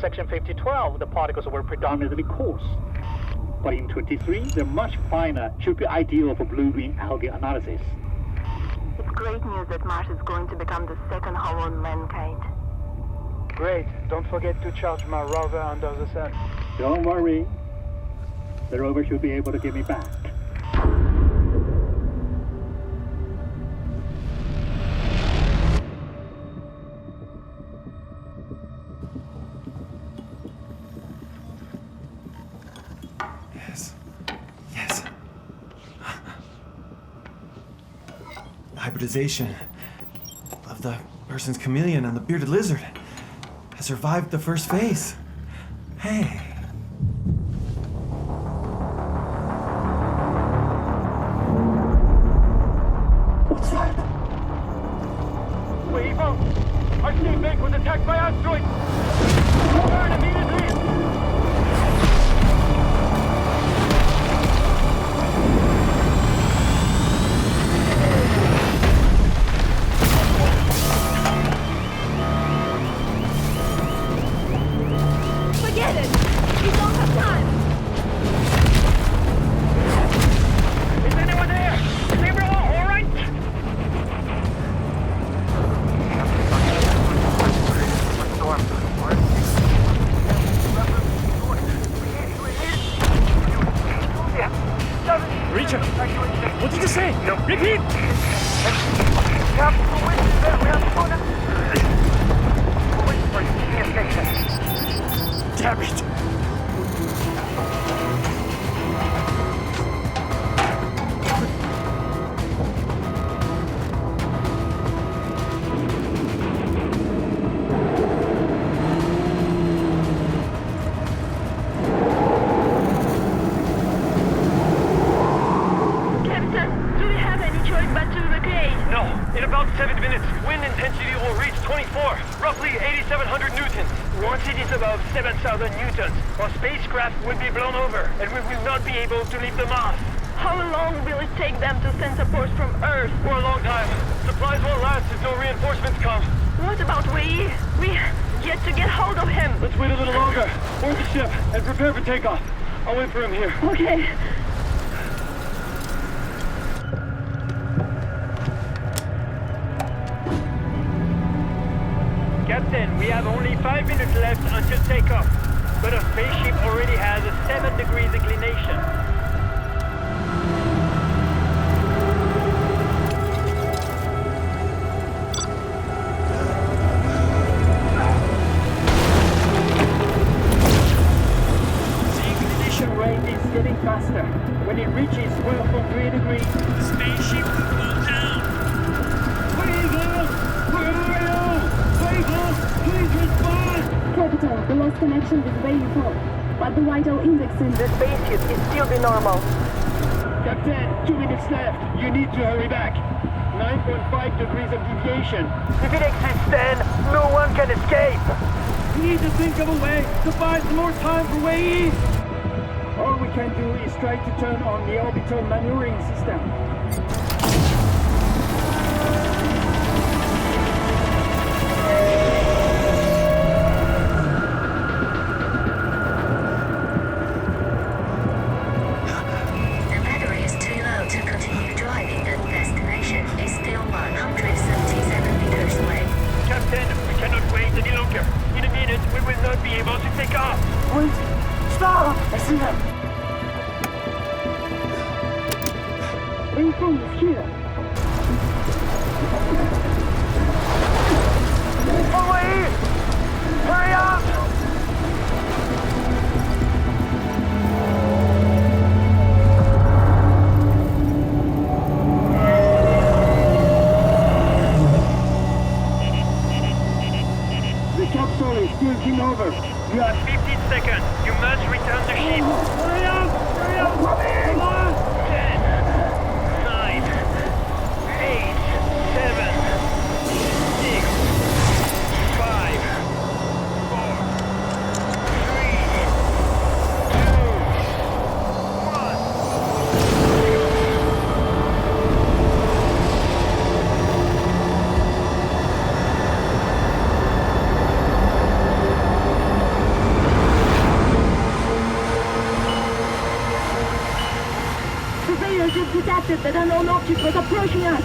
section 5012, the particles were predominantly coarse. But in 23, they're much finer, should be ideal for blue-green algae analysis. It's great news that Mars is going to become the second home on mankind. Great. Don't forget to charge my rover under the sun. Don't worry. The rover should be able to get me back. Yes. Hybridization of the person's chameleon and the bearded lizard has survived the first phase. Hey. What's that? Wave out! Our teammate was attacked by asteroids! Burn immediately! Forget it! We don't have time! Is anyone there? Is everyone alright? Richard, what did you say? Repeat! Damn it! Captain, do we have any choice but to evacuate? No. In about 7 minutes, wind intensity will reach 24, roughly 8,700 newtons. Once it is above 7,000 newtons, our spacecraft will be blown over, and we will not be able to leave the Mars. How long will it take them to send support from Earth? For a long time. Supplies won't last if no reinforcements come. What about Wei? We yet to get hold of him. Let's wait a little longer. Board the ship and prepare for takeoff. I'll wait for him here. Okay. Captain, we have only 5 minutes left until takeoff, but our spaceship already has a 7 degrees inclination. The inclination rate is getting faster. When it reaches 12.3 degrees, the spaceship will go down. Capital, we lost connection with Wei-4, but the vital index in The spaceship is still be normal. Captain, 2 minutes left. You need to hurry back. 9.5 degrees of deviation. If it exceeds 10, no one can escape. We need to think of a way to buy some more time for Wei. All we can do is try to turn on the orbital maneuvering system. The battery is too low to continue driving and destination is still 177 meters away. Captain, we cannot wait any longer. In a minute, we will not be able to take off. Wait! Stop! I see them! Wei-4 is here. Away! Hurry up! The capsule is tilting over. You have 15 seconds. You must return the ship. Hurry up! Hurry up! Come on! 10, 9, 8, 7, 6, 5, detected that an unknown object was approaching us.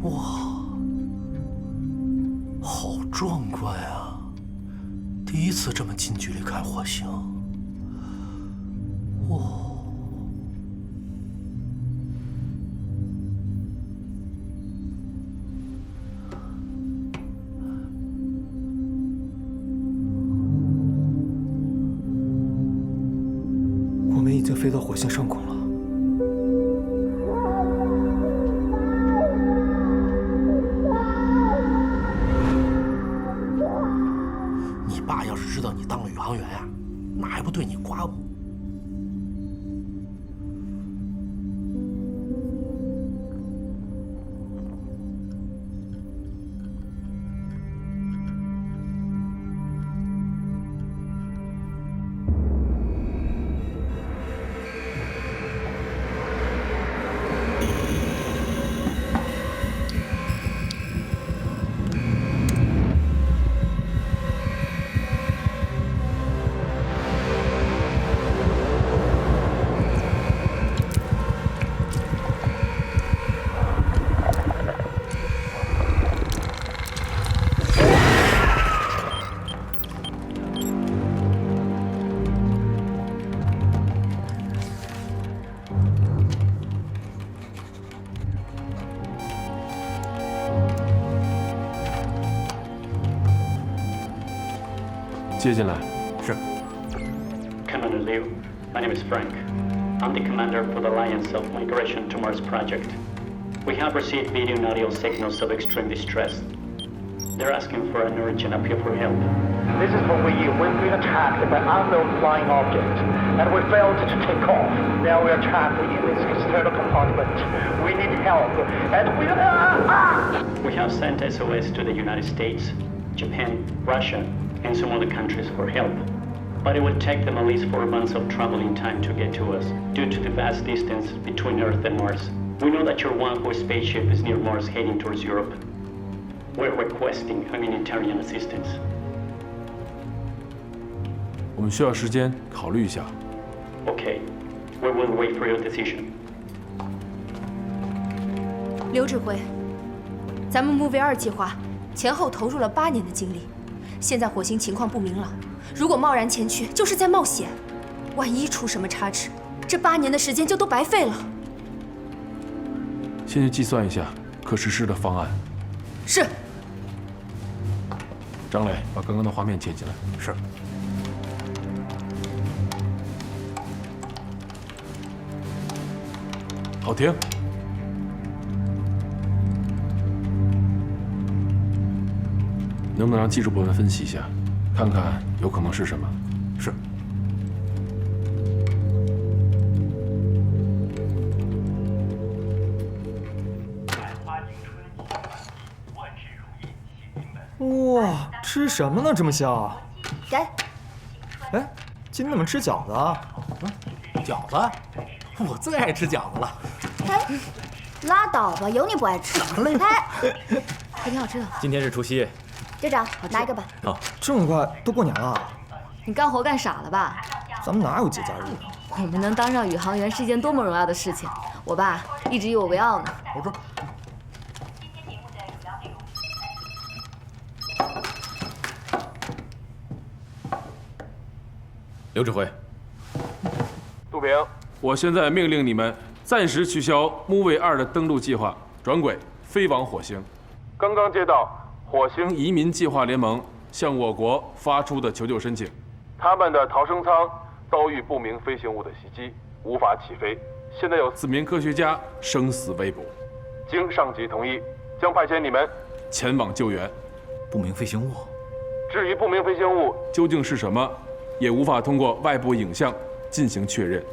哇，好壮观啊！第一次这么近距离看火星。哇！我们已经飞到火星上空了。 爸要是知道你当了宇航员呀，那还不对你刮目？接进来。是。 Commander Liu, my name is Frank. I'm the commander for the Alliance of Migration to Mars project. We have received video and audio signals of extreme distress. They're asking for an urgent appeal for help. This is for we've been attacked by unknown flying objects, and we failed to take off. Now we are trapped in this external compartment. We need help, and We have sent SOS to the United States, Japan, Russia, and some other countries for help. But it will take them at least 4 months of traveling time to get to us, due to the vast distance between Earth and Mars. We know that your Wanhua spaceship is near Mars heading towards Europe. We're requesting humanitarian assistance. 我们需要时间考虑一下。 Okay, we will wait for your decision. 刘指挥，咱们MOVE-2计划前后投入了8年的精力，现在火星情况不明朗，如果贸然前去，就是在冒险。万一出什么差池，这8年的时间就都白费了。先去计算一下可实施的方案。是。张磊，把刚刚的画面接进来。是。好，停。能不能让技术部门分析一下，看看有可能是什么？是。哇，吃什么呢？这么香？给。哎，今天怎么吃饺子啊？饺子？我最爱吃饺子了。哎，拉倒吧，有你不爱吃。哎，还挺好吃的。今天是除夕。队长，拿一个吧。哦，这么快，都过年了。你干活干傻了吧？咱们哪有节假日啊？我们能当上宇航员是一件多么荣耀的事情，我爸一直以我为傲呢。我说。刘指挥，杜平，我现在命令你们暂时取消木卫2的登陆计划，转轨飞往火星。刚刚接到火星移民计划联盟向我国发出的求救申请，他们的逃生舱遭遇不明飞行物的袭击，无法起飞。现在有4名科学家生死未卜，经上级同意，将派遣你们前往救援。不明飞行物？至于不明飞行物究竟是什么，也无法通过外部影像进行确认。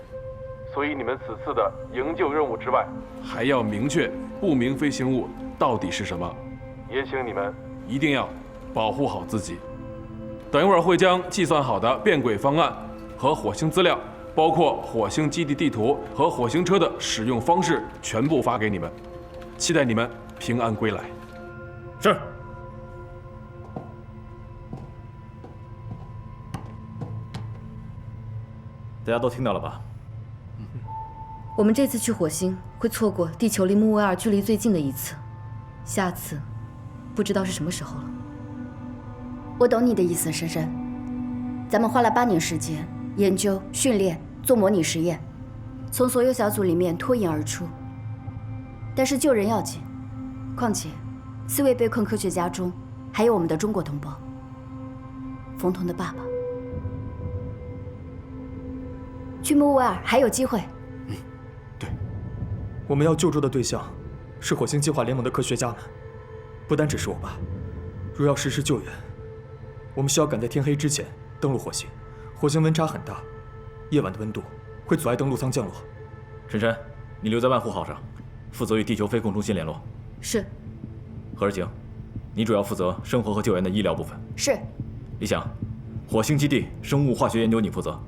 所以你们此次的营救任务之外，还要明确不明飞行物到底是什么。也请你们一定要保护好自己。等一会儿会将计算好的变轨方案和火星资料，包括火星基地地图和火星车的使用方式，全部发给你们。期待你们平安归来。是。大家都听到了吧？我们这次去火星会错过地球离木卫2距离最近的一次，下次不知道是什么时候了。我懂你的意思，珊珊。咱们花了8年时间研究、训练、做模拟实验，从所有小组里面脱颖而出。但是救人要紧，况且4位被困科学家中还有我们的中国同胞，冯童的爸爸。去木卫2还有机会。对，我们要救助的对象是火星计划联盟的科学家们，不单只是我爸。若要实施救援，我们需要赶在天黑之前登陆火星。火星温差很大，夜晚的温度会阻碍登陆舱降落。陈山，你留在万户号上，负责与地球飞控中心联络。是。何日晴，你主要负责生活和救援的医疗部分。是。李想，火星基地生物化学研究你负责，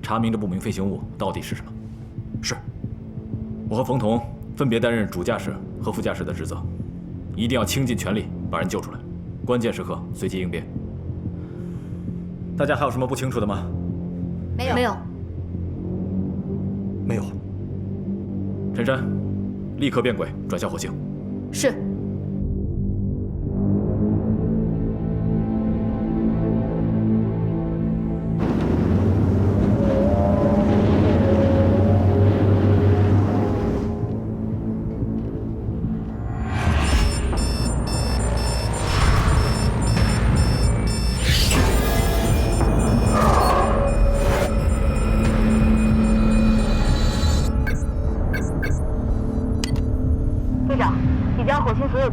查明这不明飞行物到底是什么。是。我和冯童分别担任主驾驶和副驾驶的职责，一定要倾尽全力把人救出来，关键时刻随机应变。大家还有什么不清楚的吗？没有。没有。陈山，立刻变轨转向火星。是。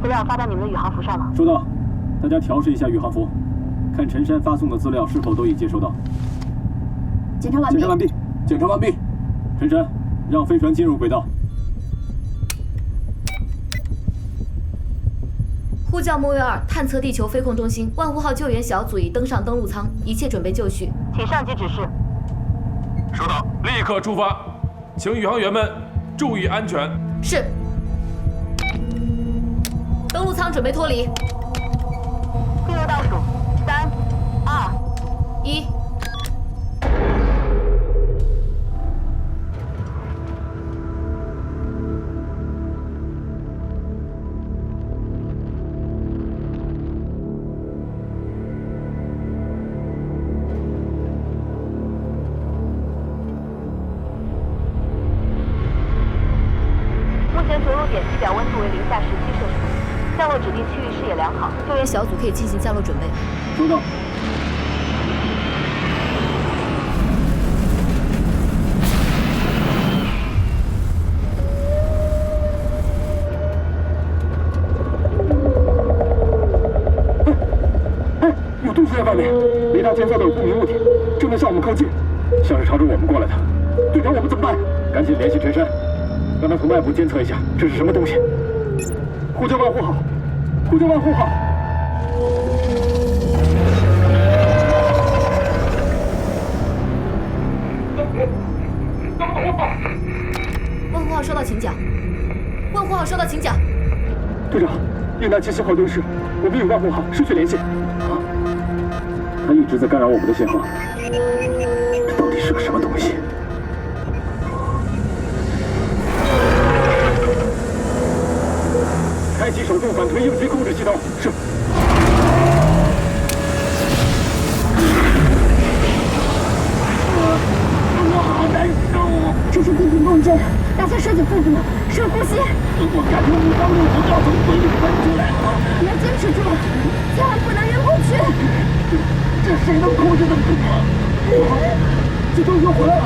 资料发到你们的宇航服上了。收到，大家调试一下宇航服，看陈山发送的资料是否都已接收到。检查完毕。检查完毕。陈山，让飞船进入轨道。呼叫木卫2探测地球飞控中心，万户号救援小组已登上登陆舱，一切准备就绪，请上级指示。收到，立刻出发，请宇航员们注意安全。是。登陆舱准备脱离。进入倒数，3、2、1。目前着陆点地表温度为零下17摄氏度。降落指定区域视野良好，救援小组可以进行降落准备。收到。有东西在外面，雷达监测到有不明物体，正在向我们靠近，像是朝着我们过来的。队长，我们怎么办？赶紧联系陈山，让他从外部监测一下这是什么东西。呼叫万户号，呼叫万户号。万户号收到，请讲。万户号收到，请讲。队长，英达7信号丢失，我们与万户号失去联系。他一直在干扰我们的信号，这到底是个什么东西？开启手动反推应急控制系统。是。我好难受。这是地平共振，大家身体腹部，深呼吸。我感觉5方6头要从嘴里喷出来了。你要坚持住，千万不能晕过去。这谁能控制得住啊？这都又回来了。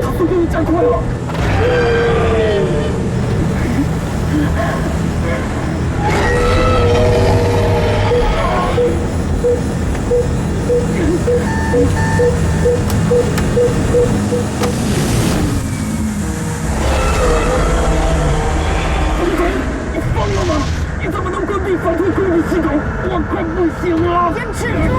他速度加快了。你疯了吗？你怎么能关闭反推控制系统？我快不行了！坚持住！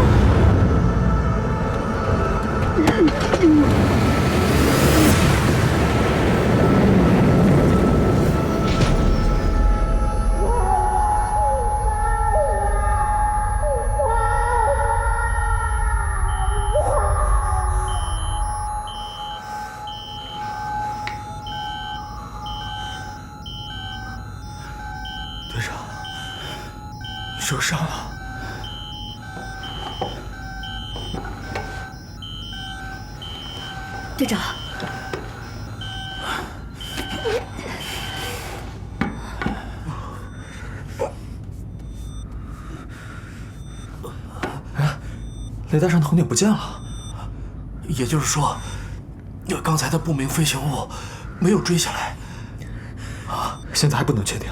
队长，你受伤了。队长，雷达上头顶不见了。也就是说，刚才的不明飞行物没有追下来。现在还不能确定。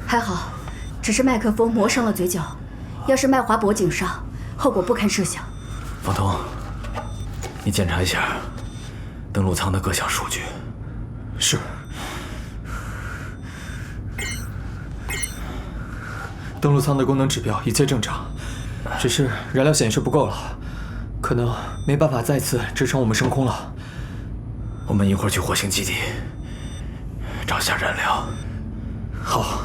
还好，只是麦克风磨伤了嘴角，要是麦划脖颈上，后果不堪设想。方彤，你检查一下登陆舱的各项数据。是。登陆舱的功能指标一切正常，只是燃料显示不够了，可能没办法再次支撑我们升空了。我们一会儿去火星基地找下燃料。好。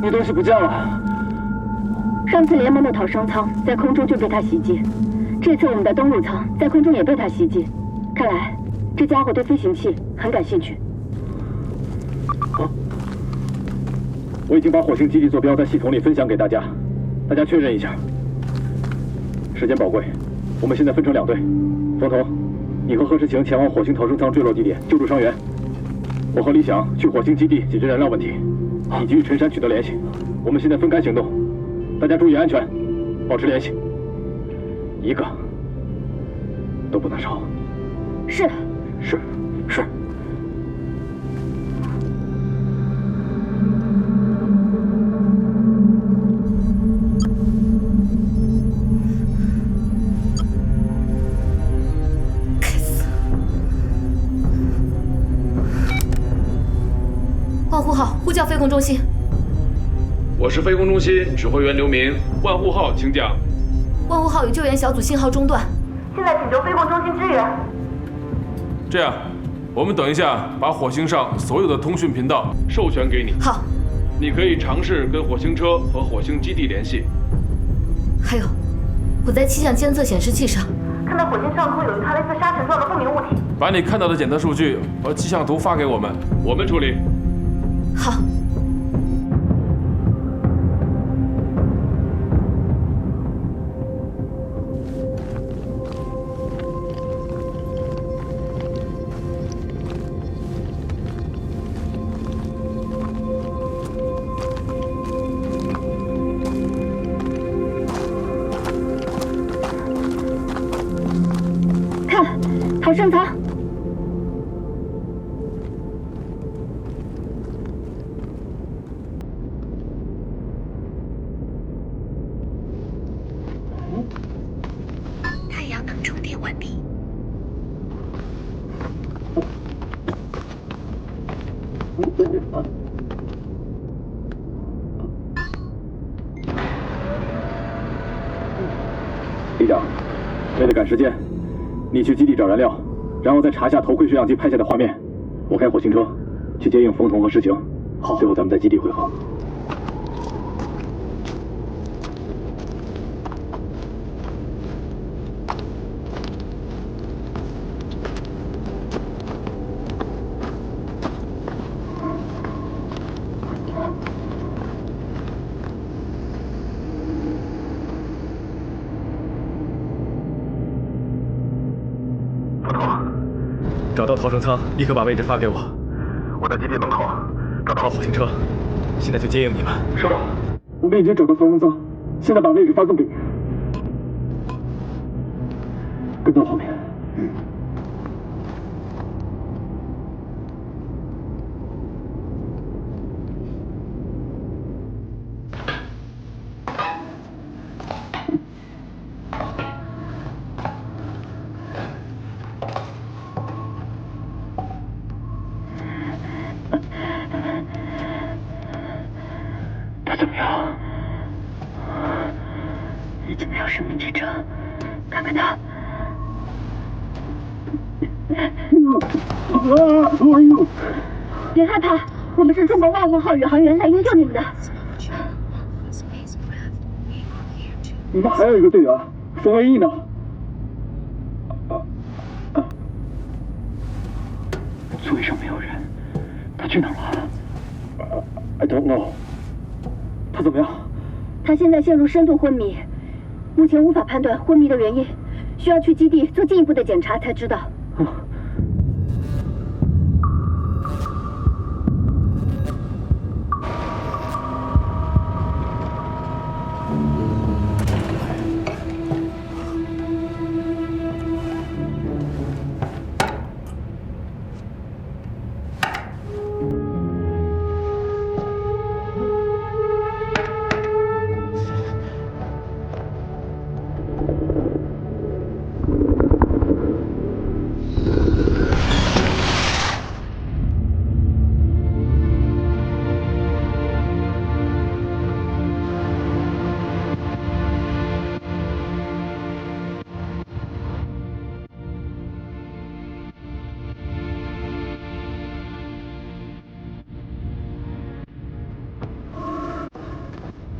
你东西不见了。上次联盟的逃生舱在空中就被他袭击，这次我们的登陆舱在空中也被他袭击。看来这家伙对飞行器很感兴趣。我已经把火星基地坐标在系统里分享给大家，大家确认一下。时间宝贵，我们现在分成2队。冯彤，你和贺世晴前往火星逃生舱坠落地点救助伤员，我和李想去火星基地解决燃料问题，以及与陈山取得联系。我们现在分开行动，大家注意安全，保持联系，一个都不能少。是。是。是。万户号呼叫飞控中心。我是飞控中心指挥员刘明，万户号请讲。万户号与救援小组信号中断，现在请求飞控中心支援。这样，我们等一下把火星上所有的通讯频道授权给你。好。你可以尝试跟火星车和火星基地联系。还有，我在气象监测显示器上看到火星上空有一团类似沙尘状的不明物体。把你看到的检测数据和气象图发给我们，我们处理。好。逃生舱。太阳能充电完毕。李长，为了赶时间，你去基地找燃料，然后再查下头盔摄像机拍下的画面。我开火星车去接应冯童和石晴。好，最后咱们在基地会合。找到逃生舱，立刻把位置发给我。我在基地门口找到火星车，现在就接应你们。收到。我们已经找到逃生舱，现在把位置发送给你。跟到后面。他怎么样？已经没有生命支撑，看看他。别害怕，我们是中国外国号宇航员来营救你们的。你们还有一个队员，冯文义呢？座位上没有人，他去哪儿了？I don't know。他怎么样？他现在陷入深度昏迷，目前无法判断昏迷的原因，需要去基地做进一步的检查才知道。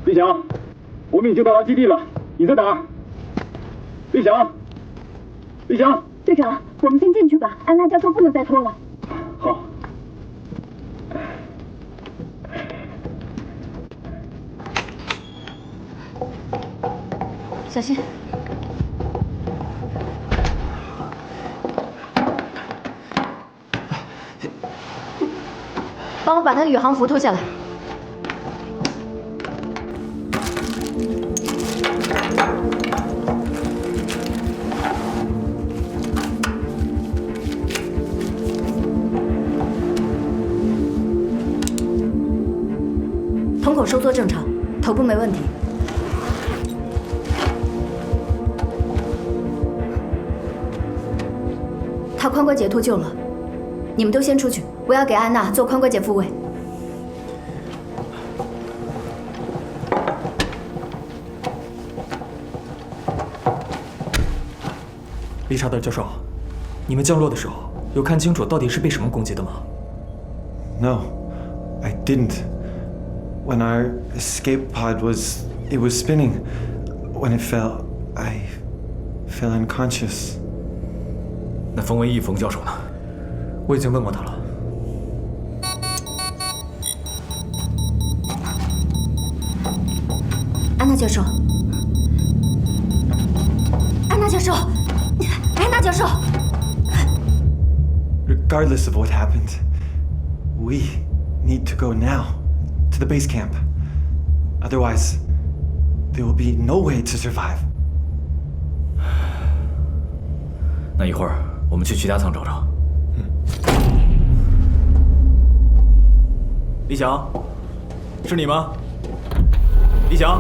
李翔，我们已经到达基地了，你在哪儿？李翔，李翔，队长，我们先进去吧，安娜交通不能再拖了。好。小心。帮我把他的宇航服脱下来。瞳孔收缩正常，头部没问题。他髋关节脱臼了，你们都先出去，我要给安娜做髋关节复位。理查德教授，你们降落的时候有看清楚到底是被什么攻击的吗 No, I didn't. When our escape pod was spinning. When it fell, I fell unconscious. 那冯文义冯教授呢？我已经问过他了。安娜教授，安娜教授，安娜教授。Regardless of what happened, we need to go now to the base camp. Otherwise, there will be no way to survive. 那一会儿我们去其他舱找找。李想，是你吗？李想。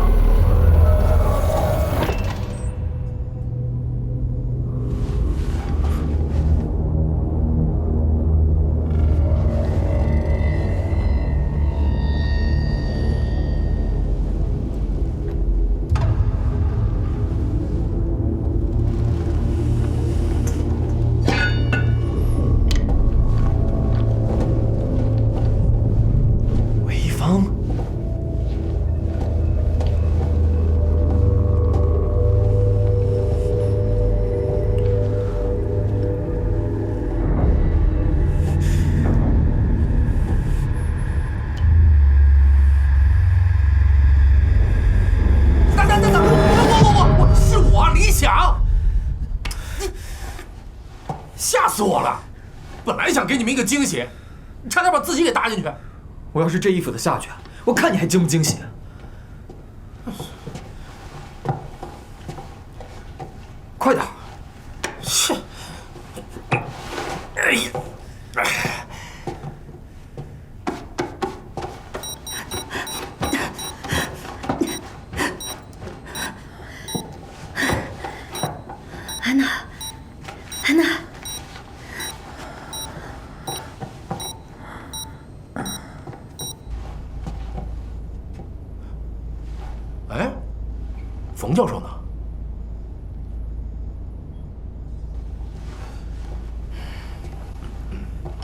吓死我了！本来想给你们一个惊喜，差点把自己给搭进去。我要是这衣服的下去，我看你还惊不惊喜？快点！切！哎呀！安娜，安娜。哎，冯教授呢？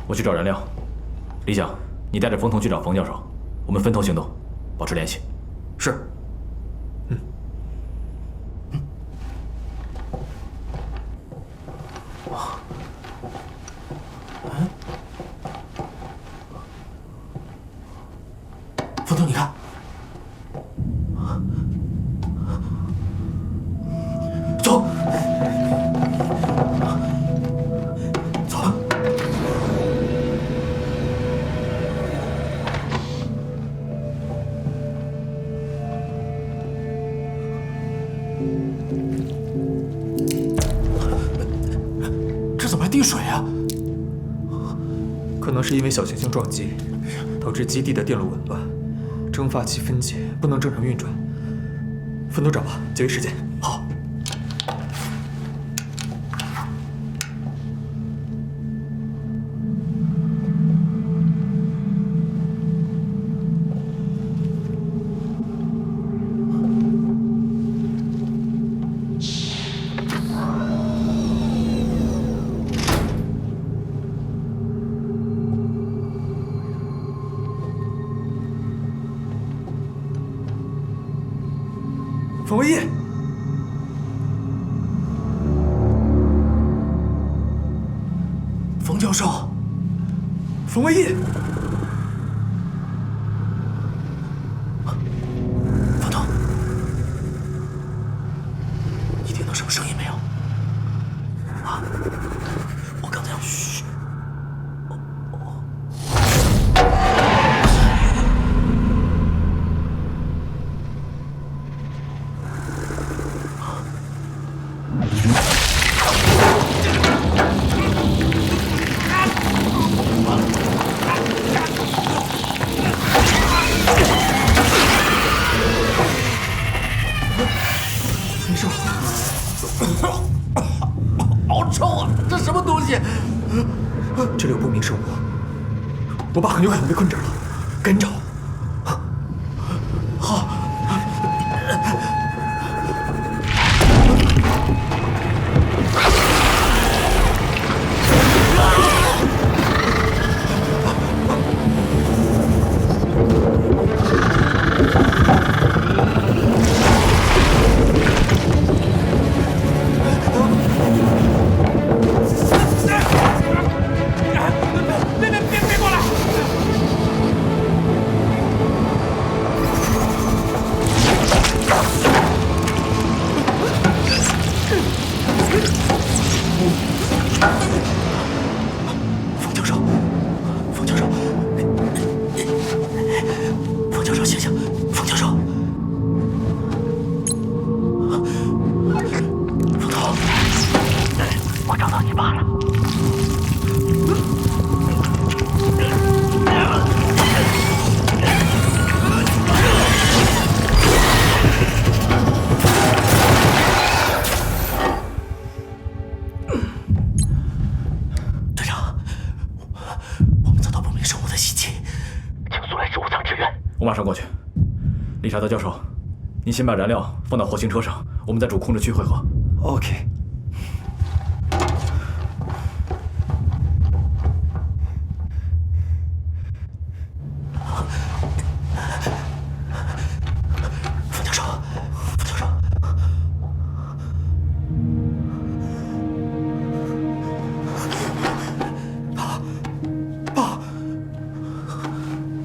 我去找燃料。李想，你带着冯彤去找冯教授，我们分头行动，保持联系。是。冯彤，你看。走，走吧。这怎么还滴水啊？可能是因为小行星撞击，导致基地的电路紊乱，蒸发器分解，不能正常运转。分头找吧，节约时间。好。冯唯一，冯教授，冯唯一，冯彤，你听到什么声音没有？啊，我刚才要嘘。好臭啊！这什么东西？这里有不明生物，我爸很有可能被困这儿了，赶紧找。好。别过来！遭到不明生物的袭击，请速来植物舱支援。我马上过去。理查德教授，您先把燃料放到火星车上，我们在主控制区汇合。OK。冯教授，冯教授，爸，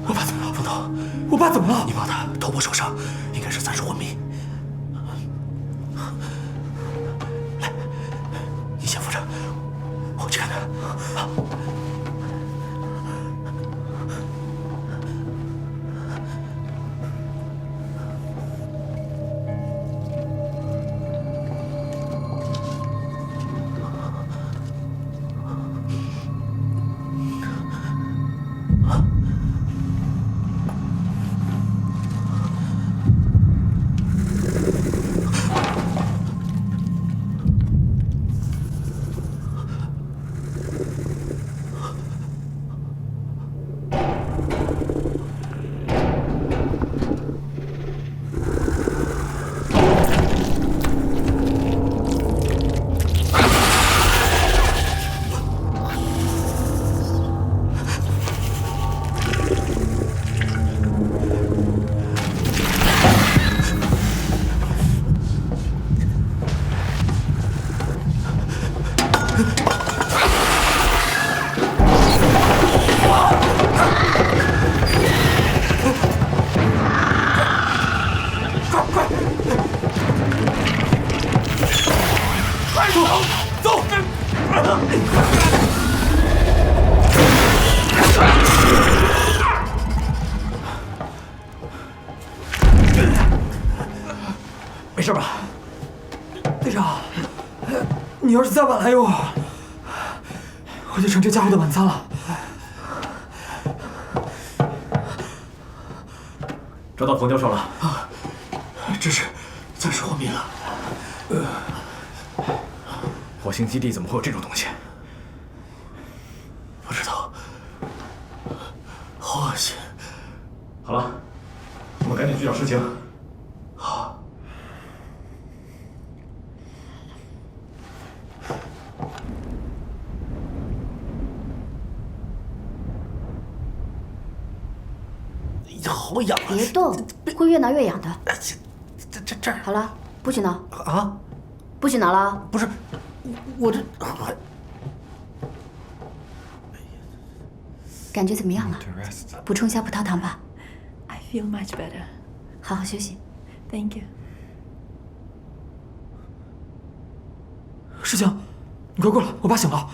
我爸怎么了？冯总，我爸怎么了？你爸的头部受伤，应该是暂时昏迷。来，你先扶着，我去看看。好。没事吧，队长？你要是再晚来一会儿，我就成这家伙的晚餐了。找到冯教授了。只是暂时昏迷了。火星基地怎么会有这种东西？不知道，好恶心。好了，我们赶紧去找事情。好。好痒啊！别动，会越挠越痒的。这儿。好了，不许挠。啊？不许挠了。不是，我这感觉怎么样了？补充下葡萄糖吧。 I feel much better. 好好休息。Thank you. 世情，你快过来，我爸醒了。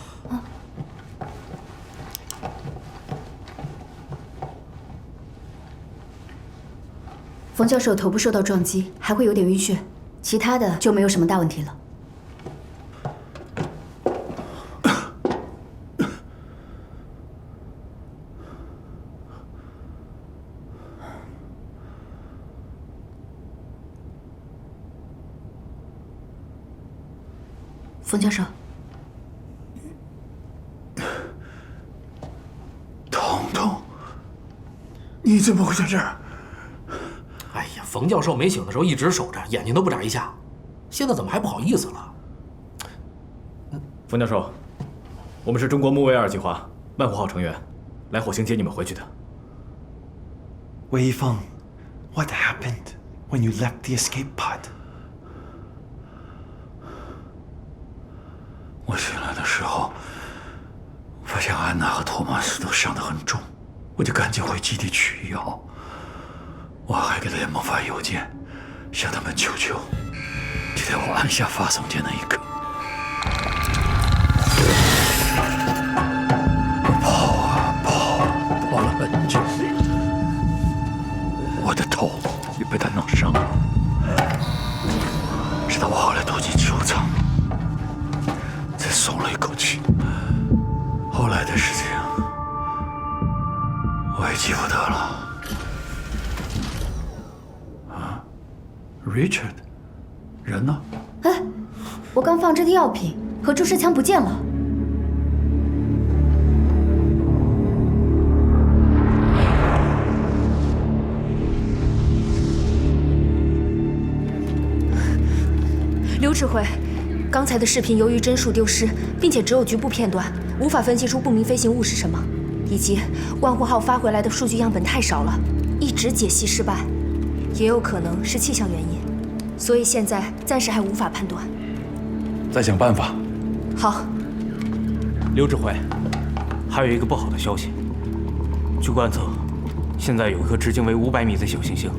冯教授头部受到撞击，还会有点晕眩，其他的就没有什么大问题了。冯教授，彤彤，你怎么会在这儿？哎呀，冯教授没醒的时候一直守着，眼睛都不眨一下，现在怎么还不好意思了？冯教授，我们是中国木卫二计划万湖号成员，来火星接你们回去的。魏一峰 ，What happened when you left the escape pod？我醒来的时候，发现安娜和托马斯都伤得很重，我就赶紧回基地取药。我还给联盟发邮件，向他们求救。就在我按下发送键那一刻，跑了很久，我的头也被他弄伤了。直到我后来躲进植物舱，才松了一口气。后来的事情我也记不得了。啊 ，Richard， 人呢？哎，我刚放置的药品和注射枪不见了。智慧，刚才的视频由于帧数丢失，并且只有局部片段，无法分析出不明飞行物是什么，以及万户号发回来的数据样本太少了，一直解析失败，也有可能是气象原因，所以现在暂时还无法判断。再想办法。好。刘指挥，还有一个不好的消息，据观测，现在有一颗直径为500米的小行星，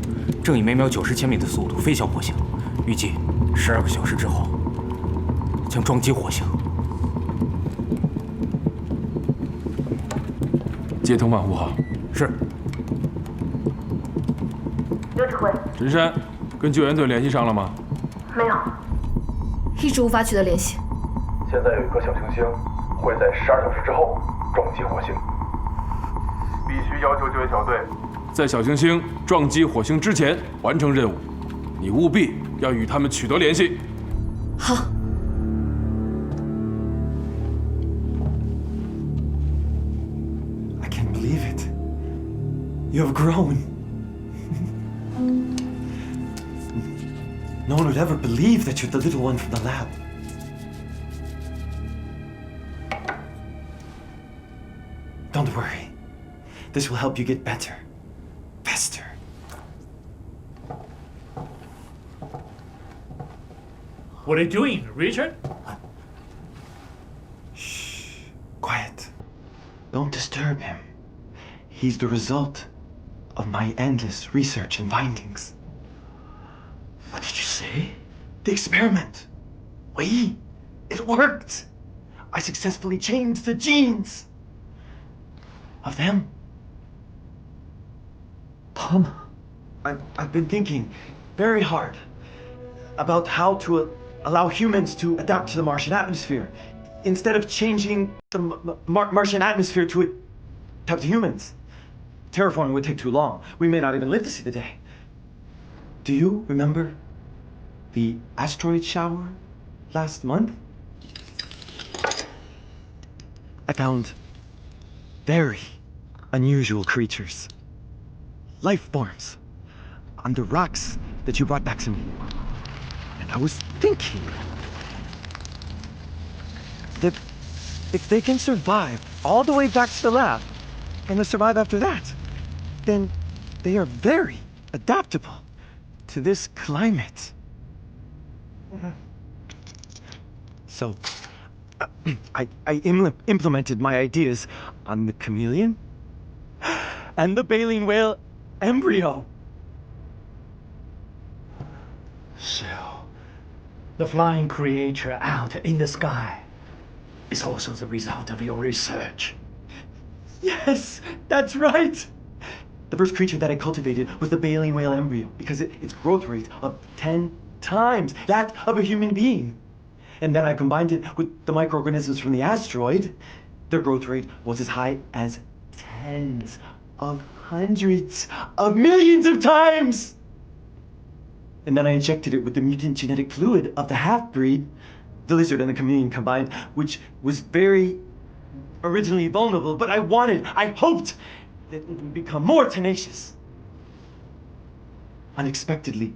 正以每秒90千米的速度飞向火星，预计12个小时之后将撞击火星。接通万户号。是。刘指挥，陈山，跟救援队联系上了吗？没有，一直无法取得联系。现在有一颗小行星会在12小时之后撞击火星，必须要求救援小队在小行星撞击火星之前完成任务，你务必要与他们取得联系。好。I can't believe it. You have grown. No one would ever believe that you're the little one from the lab. Don't worry. This will help you get better. Faster. What are you doing, Richard? Shh. Quiet. Don't disturb him. He's the result of my endless research and findings. What did you say? The experiment. It worked. I successfully changed the genes of them. Tom? I've been thinking very hard about how to allow humans to adapt to the Martian atmosphere instead of changing the Martian atmosphere to adapt to humans. Terraforming would take too long. We may not even live to see the day. Do you remember the asteroid shower last month? I found very unusual creatures, life forms, on the rocks that you brought back to me. And I was thinking that if they can survive all the way back to the lab, and they survive after that, then they are very adaptable to this climate. So, I implemented my ideas on the chameleon and the baleen whale embryo. So, the flying creature out in the sky is also the result of your research. Yes, that's right. The first creature that I cultivated was the baleen whale embryo because its growth rate of 10 times that of a human being. And then I combined it with the microorganisms from the asteroid. Their growth rate was as high as tens of hundreds of millions of times. And then I injected it with the mutant genetic fluid of the half-breed, the lizard and the chameleon combined, which was very originally vulnerable, but I hoped that it would become more tenacious. Unexpectedly,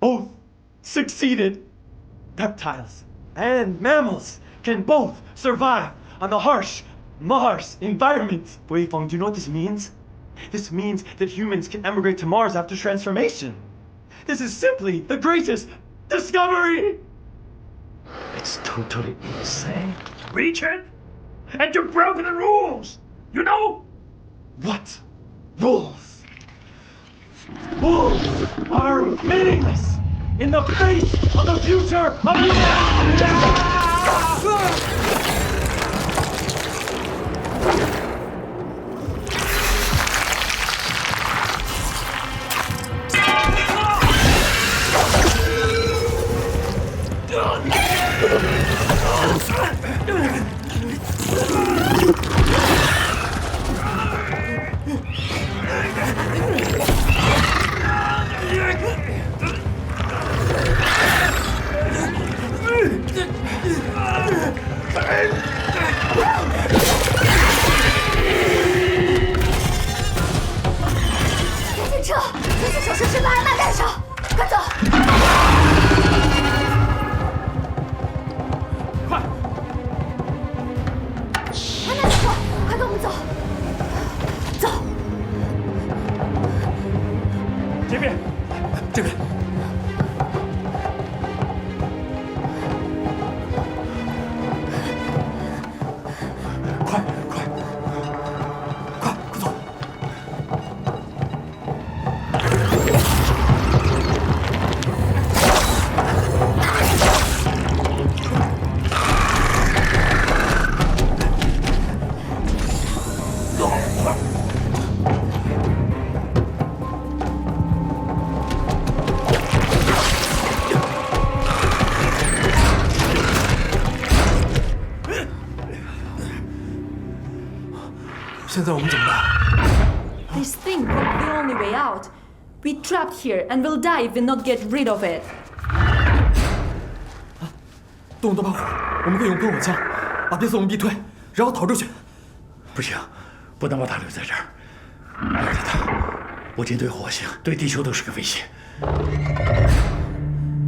both succeeded. Reptiles and mammals can both survive on the harsh Mars environment. Wei Feng, do you know what this means? This means that humans can emigrate to Mars after transformation. This is simply the greatest discovery! It's totally insane, Richard! And you've broken the rules! You know? What rules? Rules are meaningless in the face of the future of humanity! 现在我们怎么办 This thing could be the only way out. We're trapped here and we'll die if we not get rid of it. 动动把火，我们可以用喷火枪把变色龙逼退，然后逃出去。不行，不能把他留在这儿。为了他，我竟对火星、对地球都是个威胁。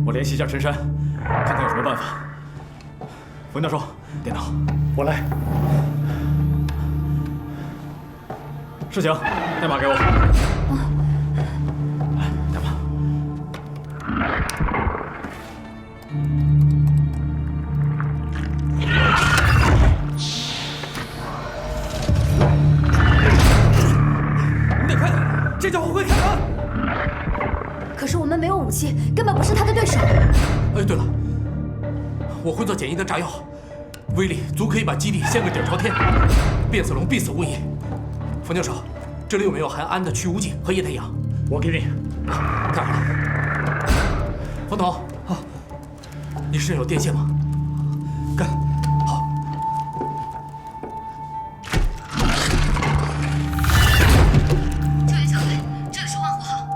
我联系一下陈山，看看有什么办法。冯教授，电脑，我来。事情，代码给我。来，代码。你得快点，这家伙会开门。可是我们没有武器，根本不是他的对手。哎，对了，我会做简易的炸药，威力足可以把基地掀个底朝天，变色龙必死无疑。冯教授，这里有没有含氨的去污剂和液态氧？我给你。太好了。冯总，好，你身上有电线吗？干。好。救援小队，这里是万湖号。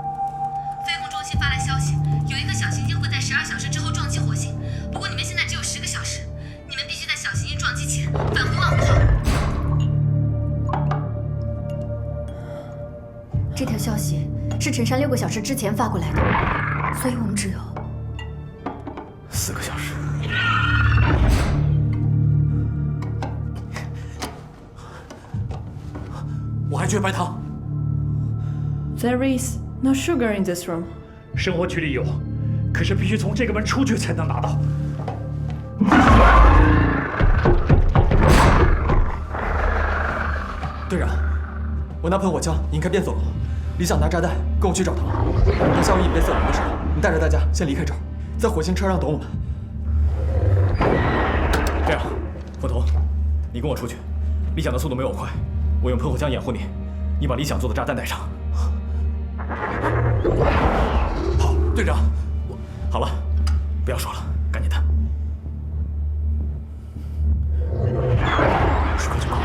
飞控中心发来消息，有一颗小行星会在12小时之后撞击火星。不过你们现在只有10个小时，你们必须在小行星撞击前返回万湖号。这条消息是陈山6个小时之前发过来的，所以我们只有4个小时。我还缺白糖。There is no sugar in this room. 生活区里有，可是必须从这个门出去才能拿到。队长，我拿喷火枪引开变色龙，李想拿炸弹跟我去找他。等下午引变色龙的时候，你带着大家先离开这儿，在火星车上等我们。这样，冯彤，你跟我出去。李想的速度没我快，我用喷火枪掩护你，你把李想做的炸弹带上。好，队长，好了，不要说了，赶紧的。说就够了。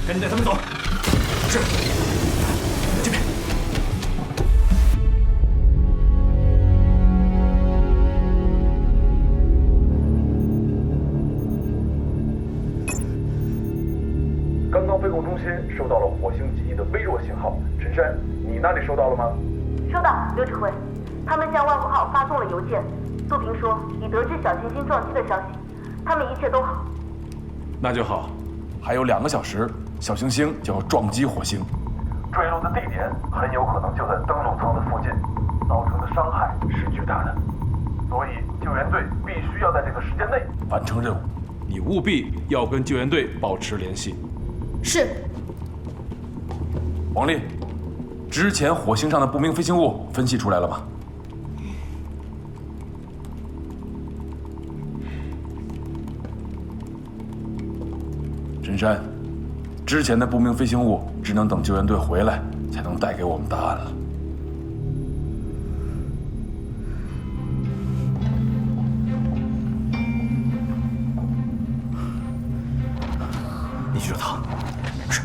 赶紧带他们走。是。这边。刚刚飞控中心收到了火星基地的微弱信号，陈山，你那里收到了吗？收到，刘指挥。他们向万湖号发送了邮件，杜平说已得知小行星撞击的消息，他们一切都好。那就好。还有2个小时，小行星就要撞击火星。坠落的地点很有可能就在登陆舱的附近，造成的伤害是巨大的，所以救援队必须要在这个时间内完成任务。你务必要跟救援队保持联系。是。王丽，之前火星上的不明飞行物分析出来了吗？陈山，之前的不明飞行物只能等救援队回来才能带给我们答案了。你去找他。是。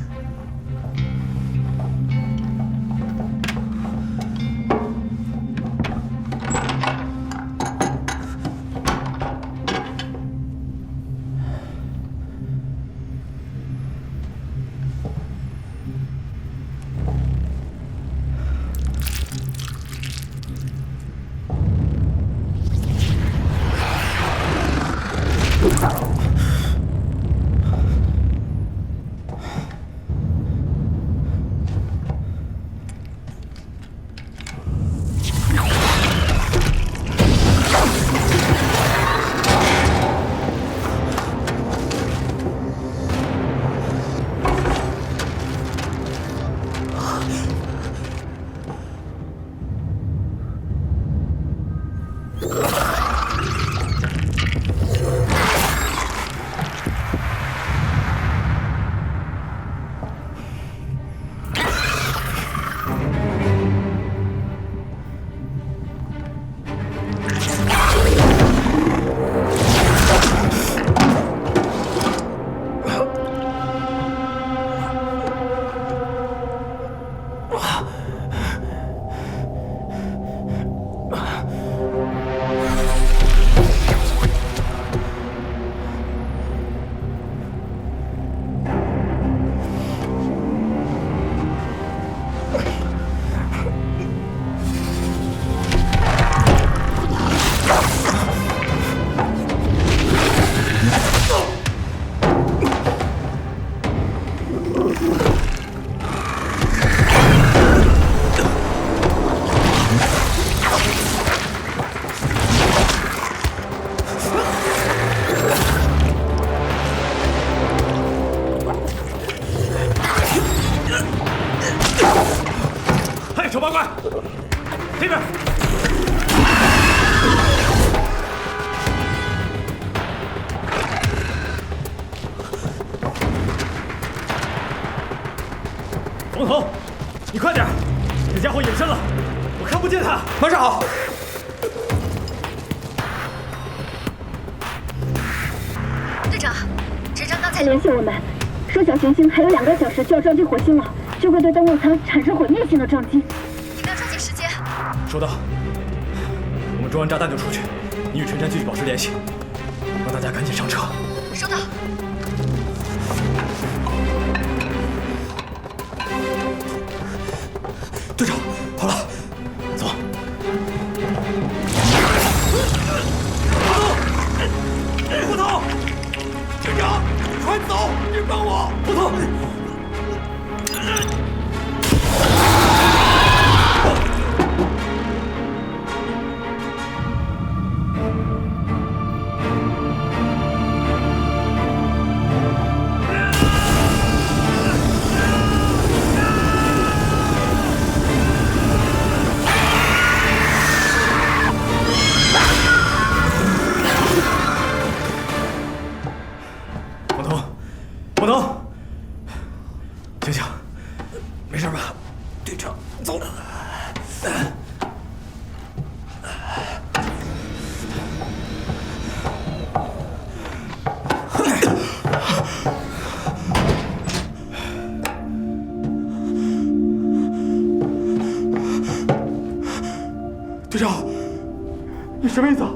手八怪，这边。冯头，你快点，这家伙隐身了，我看不见他。马上好。队长，陈长刚才联系我们，说小行星还有2个小时就要撞击火星了，就会对登陆舱产生毁灭性的撞击。你们要抓紧时间。收到。我们装完炸弹就出去，你与陈山继续保持联系，让大家赶紧上车。收到。队长，好了，走。胡头，队长，快走！你帮我，胡头。冯头，醒醒，没事吧？队长，走。队长，你什么意思啊？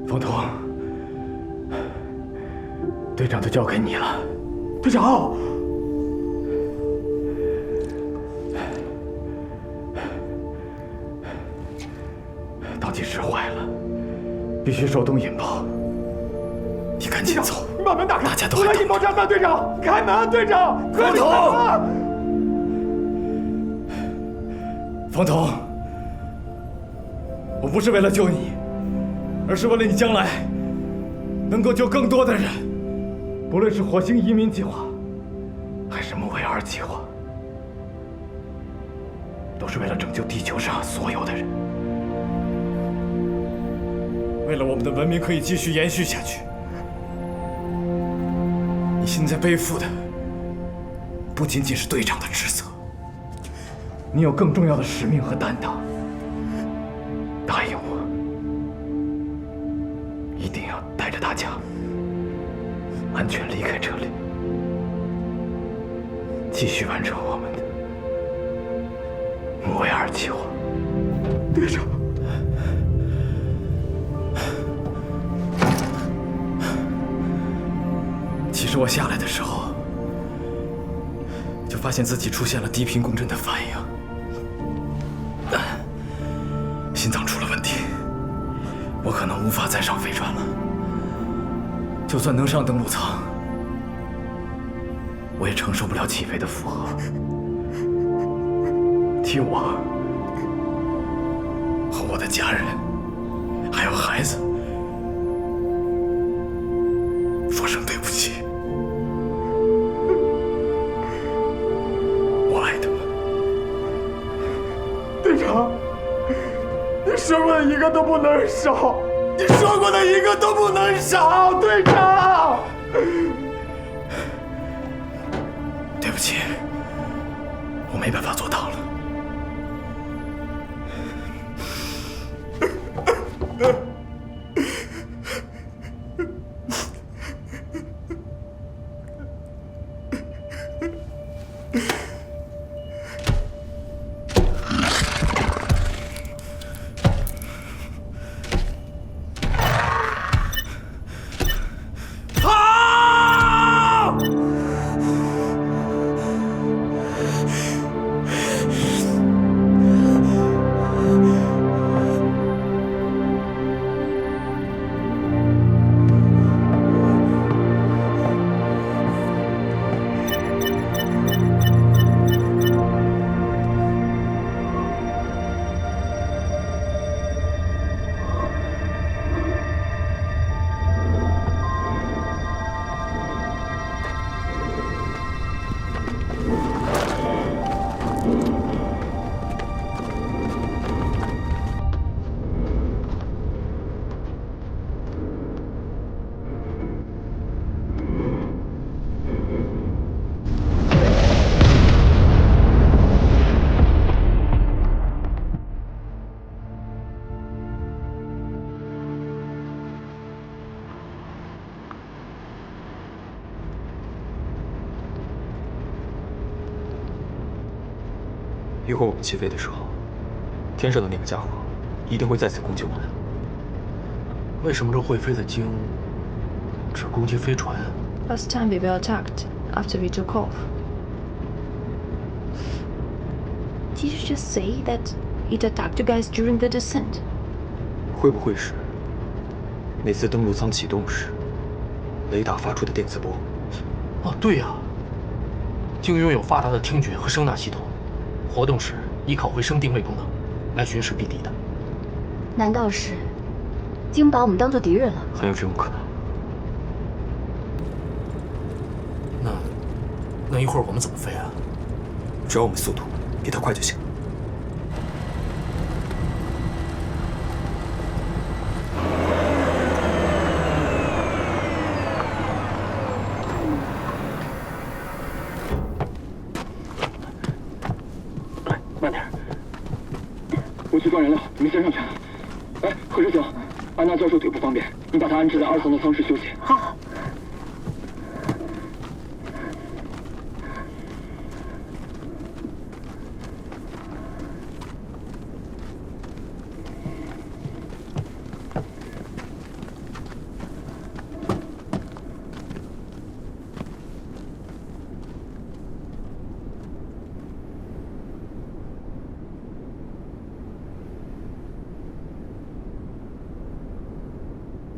冯头。队长就交给你了，队长。倒计时坏了，必须手动引爆。你赶紧走，把门打开，大家都会引爆炸弹。队长，开门！队长，快点开门！冯头，我不是为了救你，而是为了你将来能够救更多的人。不论是火星移民计划，还是木卫2计划，都是为了拯救地球上所有的人，为了我们的文明可以继续延续下去。你现在背负的不仅仅是队长的职责，你有更重要的使命和担当。答应我，一定要带着大家安全离开这里，继续完成我们的木卫2计划。队长，其实我下来的时候，就发现自己出现了低频共振的反应，心脏出了问题，我可能无法再上飞船了。就算能上登陆舱，我也承受不了起飞的负荷。替我和我的家人，还有孩子，说声对不起。我爱他们。队长，你说过的一个都不能少。你说过的一个都不能少，队长。对不起，我没办法做到了。一会儿我们起飞的时候，天上的那个家伙一定会再次攻击我们。为什么这会飞的鲸只攻击飞船Last time we were attacked after we took off. Did you just say that it attacked you guys during the descent? 会不会是那次登陆舱启动时雷达发出的电磁波？哦，对呀，鲸拥有发达的听觉和声纳系统，活动时依靠回声定位功能来巡视避敌的。难道是鲸把我们当做敌人了？很有这种可能。那一会儿我们怎么飞啊？只要我们速度比它快就行。慢点，我去装燃料，你们先上去。哎，何世行，安娜教授腿不方便，你把她安置在2层的舱室休息。好。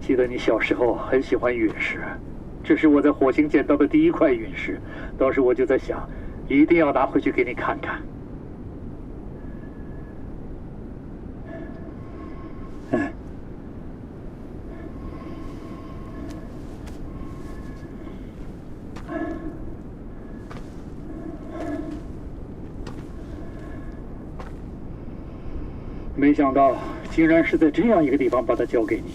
记得你小时候很喜欢陨石，这是我在火星捡到的第一块陨石，当时我就在想，一定要拿回去给你看看。没想到竟然是在这样一个地方把它交给你。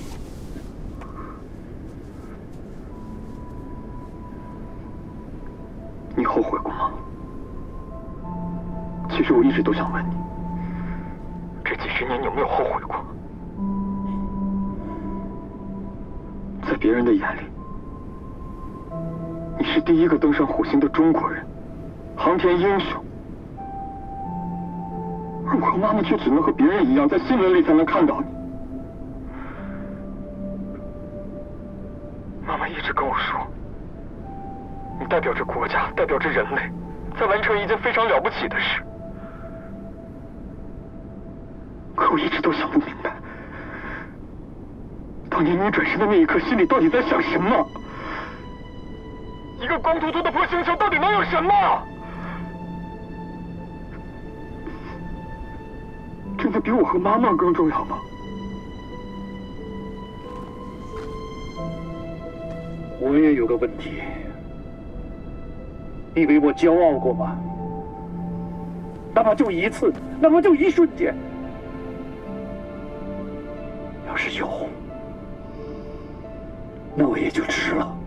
你后悔过吗？其实我一直都想问你，这几10年你有没有后悔过？在别人的眼里，你是第一个登上火星的中国人，航天英雄，而我和妈妈却只能和别人一样，在新闻里才能看到你。妈妈一直跟我说，你代表着国家，代表着人类，在完成一件非常了不起的事。可我一直都想不明白，当年你转身的那一刻，心里到底在想什么？一个光秃秃的破星球到底能有什么？真的比我和妈妈更重要吗？我也有个问题，你为我骄傲过吗？哪怕就一次，哪怕就一瞬间。要是有，那我也就值了。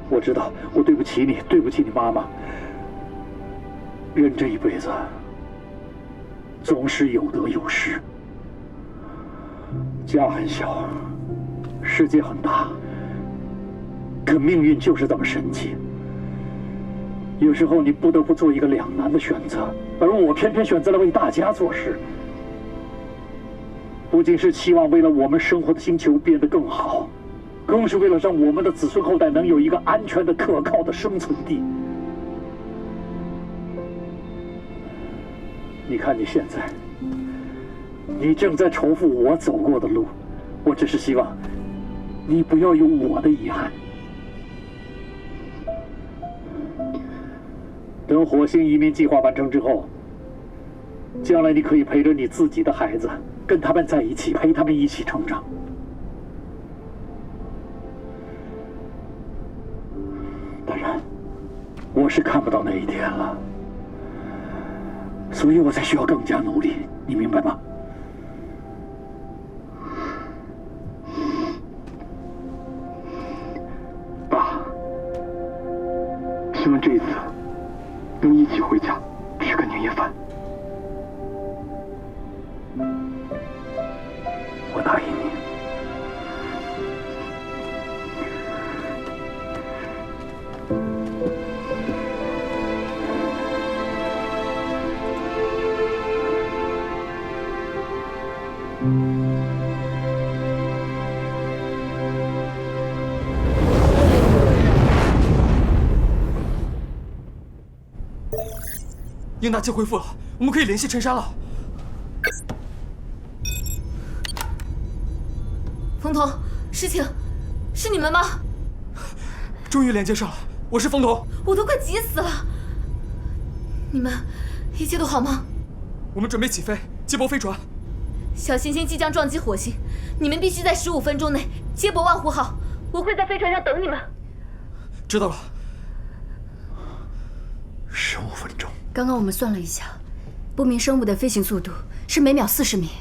我知道我对不起你，对不起你妈妈。人这一辈子总是有得有失，家很小，世界很大，可命运就是这么神奇。有时候你不得不做一个两难的选择，而我偏偏选择了为大家做事，不仅是期望为了我们生活的星球变得更好，更是为了让我们的子孙后代能有一个安全的、可靠的生存地。你看你现在，你正在重复我走过的路，我只是希望你不要有我的遗憾。等火星移民计划完成之后，将来你可以陪着你自己的孩子，跟他们在一起，陪他们一起成长。当然，我我是看不到那一天了，所以我才需要更加努力，你明白吗？爸，希望这一次能一起回家吃个年夜饭。我答应你。英达机恢复了，我们可以联系陈山了。冯童，事情是你们吗？终于连接上了，我是冯童。我都快急死了。你们一切都好吗？我们准备起飞，接驳飞船。小行星即将撞击火星，你们必须在15分钟内接驳万湖号。我会在飞船上等你们。知道了。 15分钟。刚刚我们算了一下，不明生物的飞行速度是每秒40米。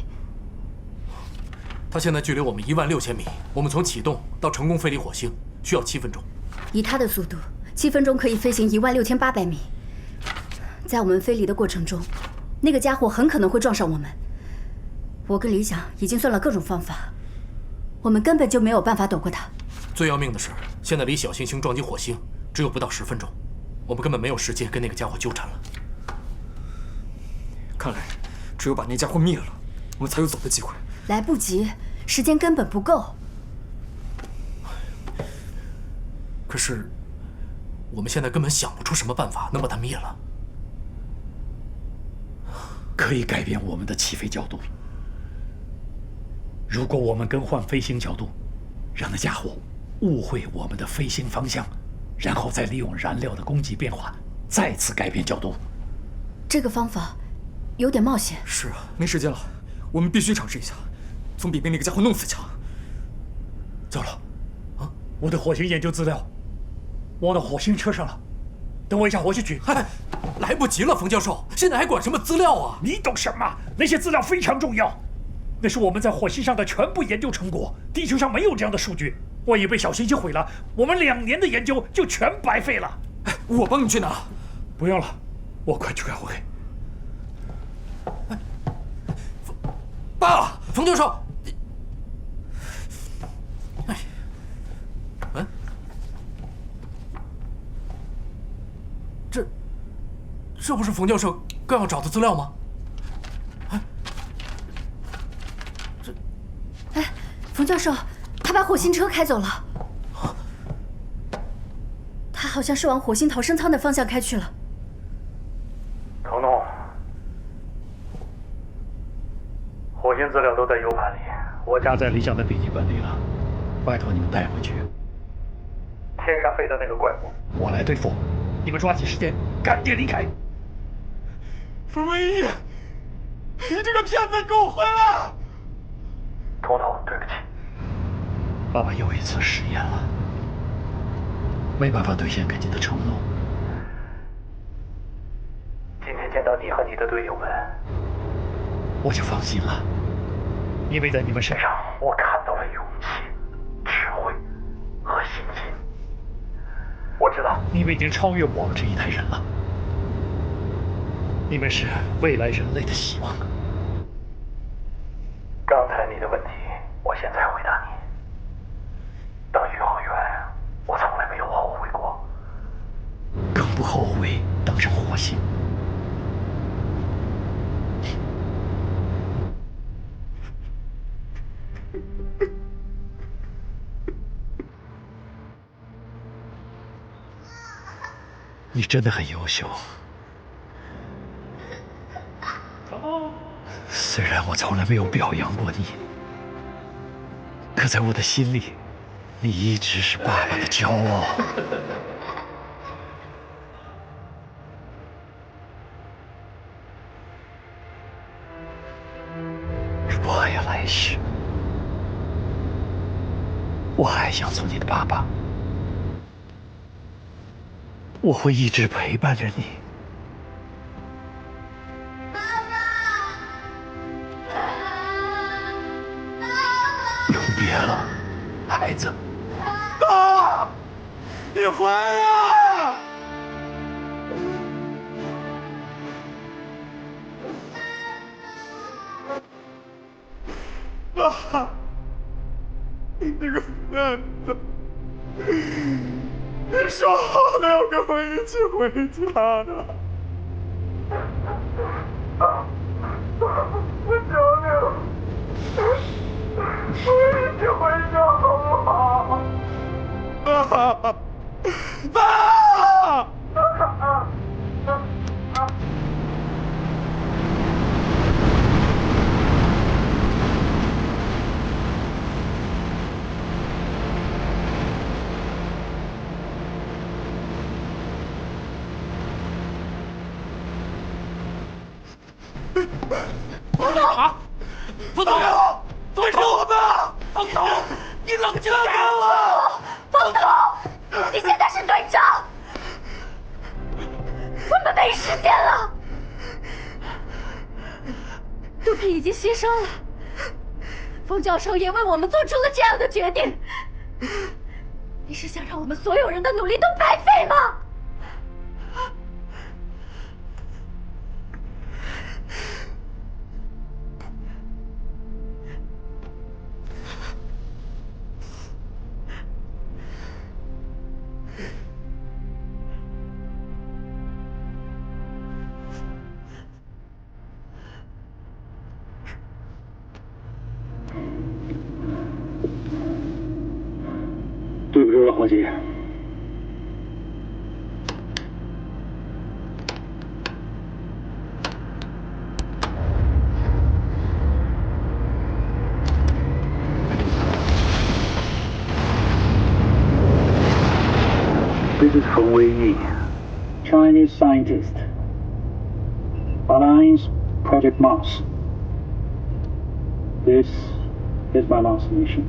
它现在距离我们16000米，我们从启动到成功飞离火星需要7分钟。以它的速度，7分钟可以飞行16800米。在我们飞离的过程中，那个家伙很可能会撞上我们。我跟李想已经算了各种方法，我们根本就没有办法躲过它。最要命的是，现在离小行星撞击火星只有不到10分钟。 我们根本没有时间跟那个家伙纠缠了。看来，只有把那家伙灭了，我们才有走的机会。来不及，时间根本不够。可是，我们现在根本想不出什么办法能把它灭了。可以改变我们的起飞角度。如果我们更换飞行角度，让那家伙误会我们的飞行方向。 然后再利用燃料的供给变化，再次改变角度。这个方法有点冒险。是啊，没时间了，我们必须尝试一下，总比被那个家伙弄死强。糟了，啊！我的火星研究资料忘到火星车上了，等我一下回去取。嗨，来不及了，冯教授，现在还管什么资料啊？你懂什么？那些资料非常重要，那是我们在火星上的全部研究成果，地球上没有这样的数据。 万一被小行星毁了，我们2年的研究就全白费了。哎，我帮你去拿。不用了，我快去看会。爸，冯教授，哎，嗯，这不是冯教授刚要找的资料吗？哎，冯教授。 他把火星车开走了，他好像是往火星逃生舱的方向开去了。彤彤，火星资料都在 U 盘里，我夹在李想的笔记本里了，拜托你们带回去。天上飞的那个怪物，我来对付，你们抓紧时间，赶紧离开。冯文义，你这个骗子给我回来！彤彤，对不起。 爸爸又一次食言了，没办法兑现给你的承诺。今天见到你和你的队友们，我就放心了，因为在你们身上我看到了勇气、智慧和信心。我知道你们已经超越我们这一代人了，你们是未来人类的希望。刚才你的问题，我现在回答你。 当宇航员，我从来没有后悔过，更不后悔当上火星。你真的很优秀，虽然我从来没有表扬过你，可在我的心里。 你一直是爸爸的骄傲。如果还有来世，我还想做你的爸爸。我会一直陪伴着你。永别了，孩子。爸，你回来！爸，你这个孙子，你说好的要跟我一起回家的。我求你了，我一起回家好不好？爸，爸！冯总，冯总，放手我吧！冯总，你冷静点！冯总，你现在是队长，我们没时间了。杜平已经牺牲了，冯教授也为我们做出了这样的决定。你是想让我们所有人的努力都白费吗？对不住了，伙计。This is Feng Weiyi, Chinese scientist. Alliance Project Mars. This is my last mission.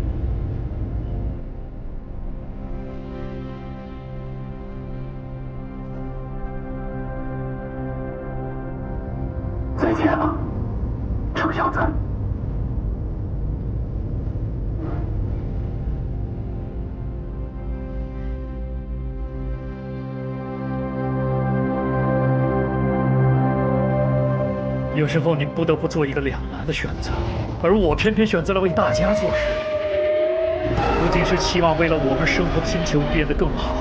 再见了，程小子。有时候你不得不做一个两难的选择，而我偏偏选择了为大家做事，不仅是期望为了我们生活的星球变得更好，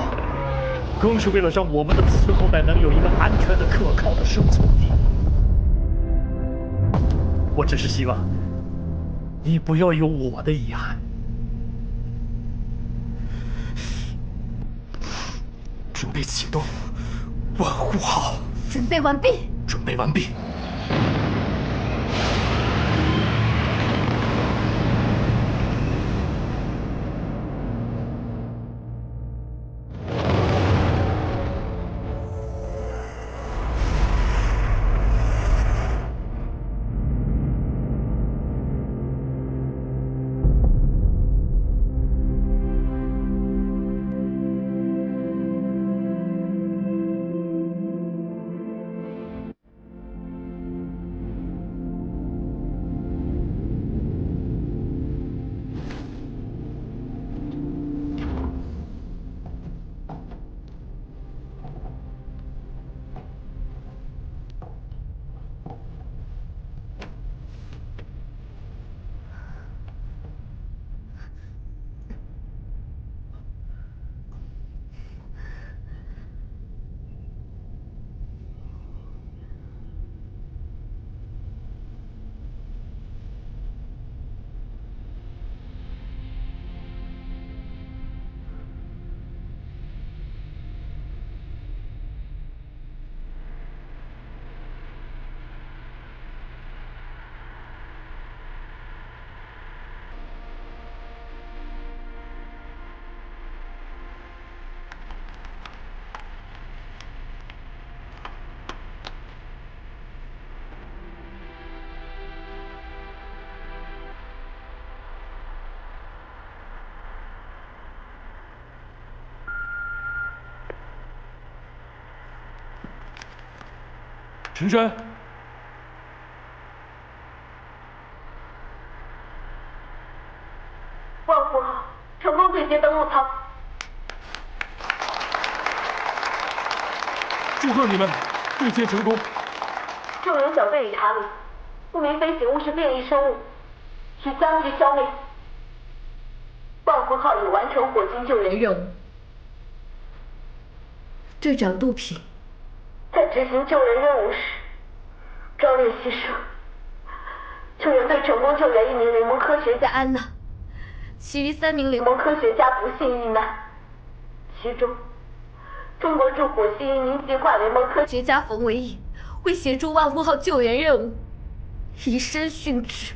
更是为了让我们的子孙后代能有一个安全的、可靠的生存地。我只是希望你不要有我的遗憾。准备启动，万户号。准备完毕。准备完毕。陈深，万福号成功对接登陆舱。祝贺你们，对接成功。救援小队已查明，不明飞行物是变异生物，已相继消灭。万福号已完成火星救援任务。队长杜平在执行救援任务时，壮烈牺牲。救援队成功救援1名联盟科学家安娜，其余3名联盟科学家不幸遇难，其中中国驻火星移民计划联盟科学家冯维义为协助万福号救援任务，以身殉职。